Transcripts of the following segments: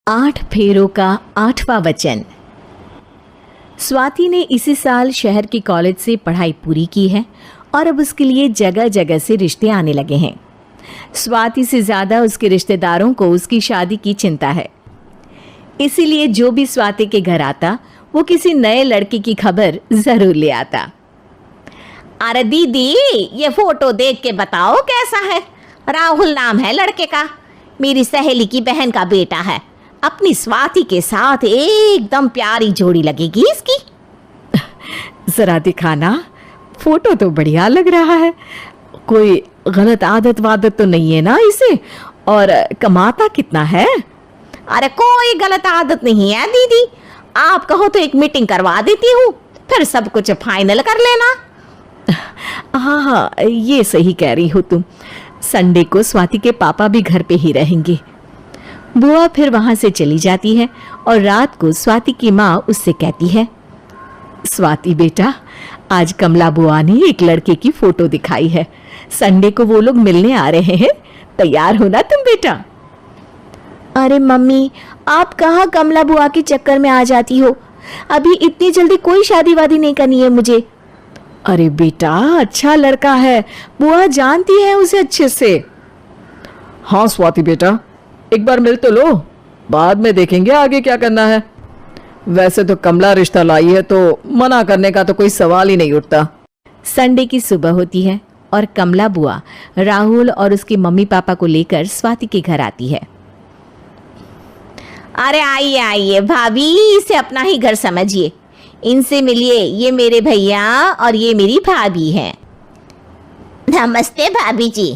8 फेरों का 8वां वचन। स्वाति ने इसी साल शहर के कॉलेज से पढ़ाई पूरी की है और अब उसके लिए जगह जगह से रिश्ते आने लगे हैं। स्वाति से ज़्यादा उसके रिश्तेदारों को उसकी शादी की चिंता है, इसीलिए जो भी स्वाति के घर आता वो किसी नए लड़के की खबर ज़रूर ले आता। अरे दीदी, ये फोटो देख के बताओ कैसा है। राहुल नाम है लड़के का, मेरी सहेली की बहन का बेटा है। अपनी स्वाति के साथ एकदम प्यारी जोड़ी लगेगी इसकी। जरा दिखाना, फोटो तो बढ़िया लग रहा है। कोई गलत आदत वादत तो नहीं है ना इसे? और कमाता कितना है? अरे कोई गलत आदत नहीं है दीदी, आप कहो तो एक मीटिंग करवा देती हूँ, फिर सब कुछ फाइनल कर लेना। हाँ, ये सही कह रही हो तुम। संडे को स्वाति के पापा भी घर पे ही रहेंगे। बुआ फिर वहां से चली जाती है और रात को स्वाति की माँ उससे कहती है, स्वाति बेटा, आज कमला बुआ ने एक लड़के की फोटो दिखाई है। संडे को वो लोग मिलने आ रहे हैं, तैयार हो ना तुम बेटा? अरे मम्मी, आप कहाँ कमला बुआ के चक्कर में आ जाती हो? अभी इतनी जल्दी कोई शादी वादी नहीं करनी है मुझे। अरे बेटा, अच्छा लड़का है, बुआ जानती है उसे अच्छे से। हाँ स्वाति बेटा, एक बार मिल तो लो, बाद में देखेंगे आगे क्या करना है। वैसे तो कमला रिश्ता लाई है तो मना करने का तो कोई सवाल ही नहीं उठता। संडे की सुबह होती है और कमला बुआ राहुल और उसके मम्मी पापा को लेकर स्वाति के घर आती है। अरे आइए आइए भाभी, इसे अपना ही घर समझिए, इनसे मिलिए। ये मेरे भैया और ये मेरी भाभी हैं। नमस्ते भाभी जी,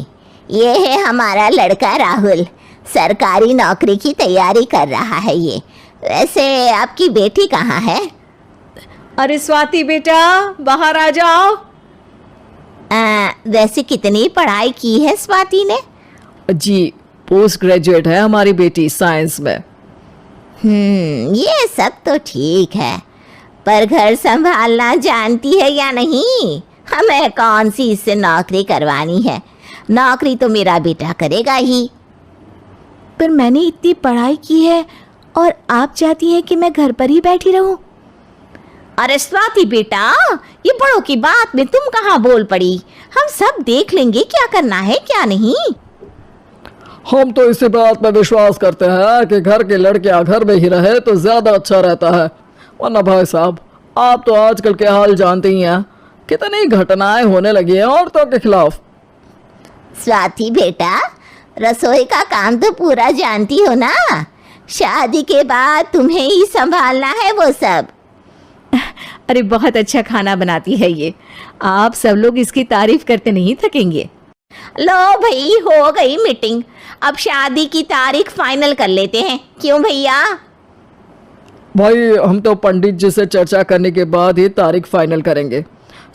ये है हमारा लड़का राहुल, सरकारी नौकरी की तैयारी कर रहा है ये। वैसे आपकी बेटी कहाँ है? अरे स्वाति बेटा, बाहर आ जाओ। वैसे कितनी पढ़ाई की है स्वाति ने? जी, पोस्ट ग्रेजुएट है हमारी बेटी साइंस में। ये सब तो ठीक है, पर घर संभालना जानती है या नहीं? हमें कौन सी इससे नौकरी करवानी है, नौकरी तो मेरा बेटा करेगा ही। पर मैंने इतनी पढ़ाई की है और आप चाहती हैं कि मैं घर पर ही बैठी रहूं? अरे स्वाति बेटा, ये बड़ों की बात में तुम कहाँ बोल पड़ी? हम सब देख लेंगे क्या करना है क्या नहीं। हम तो इसी बात पर विश्वास करते हैं कि घर के लड़के घर में ही रहे तो ज्यादा अच्छा रहता है। वरना भाई साहब, आप तो आजकल के हाल जानते ही हैं, कितनी घटनाएं होने लगी हैं औरतों के खिलाफ। स्वाति बेटा, रसोई का काम तो पूरा जानती हो ना? शादी के बाद तुम्हें ही संभालना है वो सब। अरे बहुत अच्छा खाना बनाती है ये, आप सब लोग इसकी तारीफ करते नहीं थकेंगे। लो भाई, हो गई मीटिंग, अब शादी की तारीख फाइनल कर लेते हैं, क्यों भैया? भाई, हम तो पंडित जी से चर्चा करने के बाद ही तारीख फाइनल करेंगे।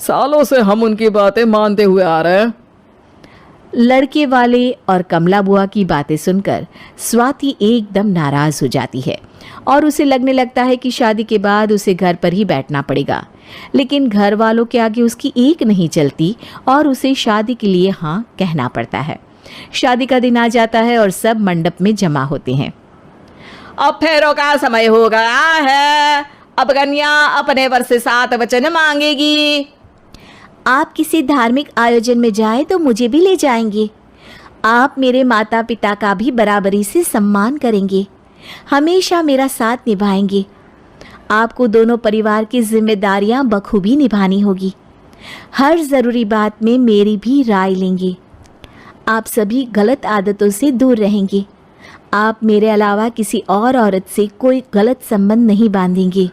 सालों से हम उनकी बातें मानते हुए आ रहे हैं। लड़के वाले और कमला बुआ की बातें सुनकर स्वाति एकदम नाराज हो जाती है और उसे लगने लगता है कि शादी के बाद उसे घर पर ही बैठना पड़ेगा। लेकिन घर वालों के आगे उसकी एक नहीं चलती और उसे शादी के लिए हाँ कहना पड़ता है। शादी का दिन आ जाता है और सब मंडप में जमा होते हैं। अब फेरों का समय हो गया है, अब कन्या अपने वर से 7 वचन मांगेगी। आप किसी धार्मिक आयोजन में जाए तो मुझे भी ले जाएंगे। आप मेरे माता पिता का भी बराबरी से सम्मान करेंगे, हमेशा मेरा साथ निभाएंगे। आपको दोनों परिवार की जिम्मेदारियां बखूबी निभानी होगी। हर ज़रूरी बात में मेरी भी राय लेंगे। आप सभी गलत आदतों से दूर रहेंगे। आप मेरे अलावा किसी और औरत से कोई गलत संबंध नहीं बांधेंगे।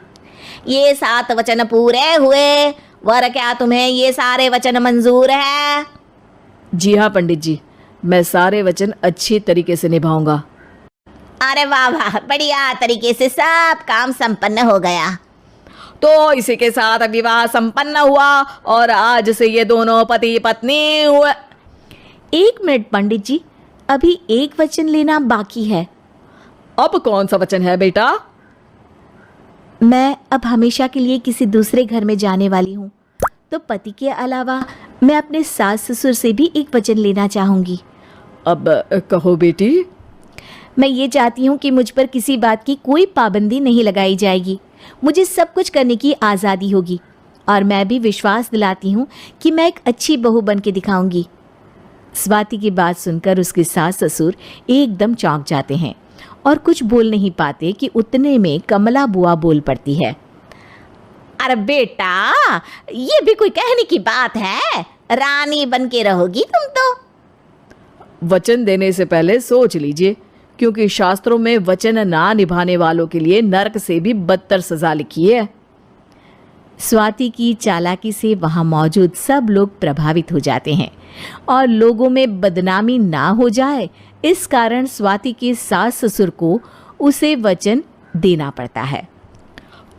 ये 7 वचन पूरे हुए, वर क्या तुम्हें ये सारे वचन मंजूर है? जी हाँ पंडित जी, मैं सारे वचन अच्छी तरीके से निभाऊंगा। अरे वाह वाह, बढ़िया तरीके से सब काम संपन्न हो गया। तो इसी के साथ विवाह संपन्न हुआ और आज से ये दोनों पति पत्नी हुए। 1 मिनट पंडित जी, अभी एक वचन लेना बाकी है। अब कौन सा वचन है बेटा? मैं अब हमेशा के लिए किसी दूसरे घर में जाने वाली हूँ, तो पति के अलावा मैं अपने सास ससुर से भी एक वचन लेना चाहूँगी। अब कहो बेटी। मैं ये चाहती हूँ कि मुझ पर किसी बात की कोई पाबंदी नहीं लगाई जाएगी। मुझे सब कुछ करने की आज़ादी होगी और मैं भी विश्वास दिलाती हूँ कि मैं एक अच्छी बहू बन के दिखाऊंगी। स्वाति की बात सुनकर उसके सास ससुर एकदम चौंक जाते हैं और कुछ बोल नहीं पाते कि उतने में कमला बुआ बोल पड़ती है। अरे बेटा, ये भी कोई कहने की बात है? रानी बन के रहोगी तुम तो। वचन देने से पहले सोच लीजिए, क्योंकि शास्त्रों में वचन ना निभाने वालों के लिए नरक से भी बदतर सजा लिखी है। स्वाति की चालाकी से वहां मौजूद सब लोग प्रभावित हो जाते हैं और लोगों में बदनामी ना हो जाए, इस कारण स्वाति के सास ससुर को उसे वचन देना पड़ता है।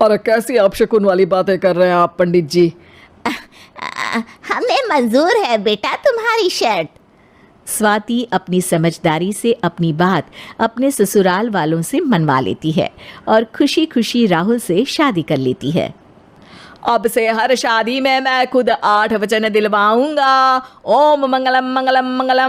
और कैसी अपशकुन वाली बातें कर रहे हैं आप पंडित जी? हमें मंजूर है बेटा तुम्हारी शर्त। स्वाति अपनी समझदारी से अपनी बात अपने ससुराल वालों से मनवा लेती है और खुशी खुशी राहुल से शादी कर लेती है। अब से हर शादी में मैं खुद 8 वचन दिलवाऊंगा। ओम मंगलम मंगलम मंगलम।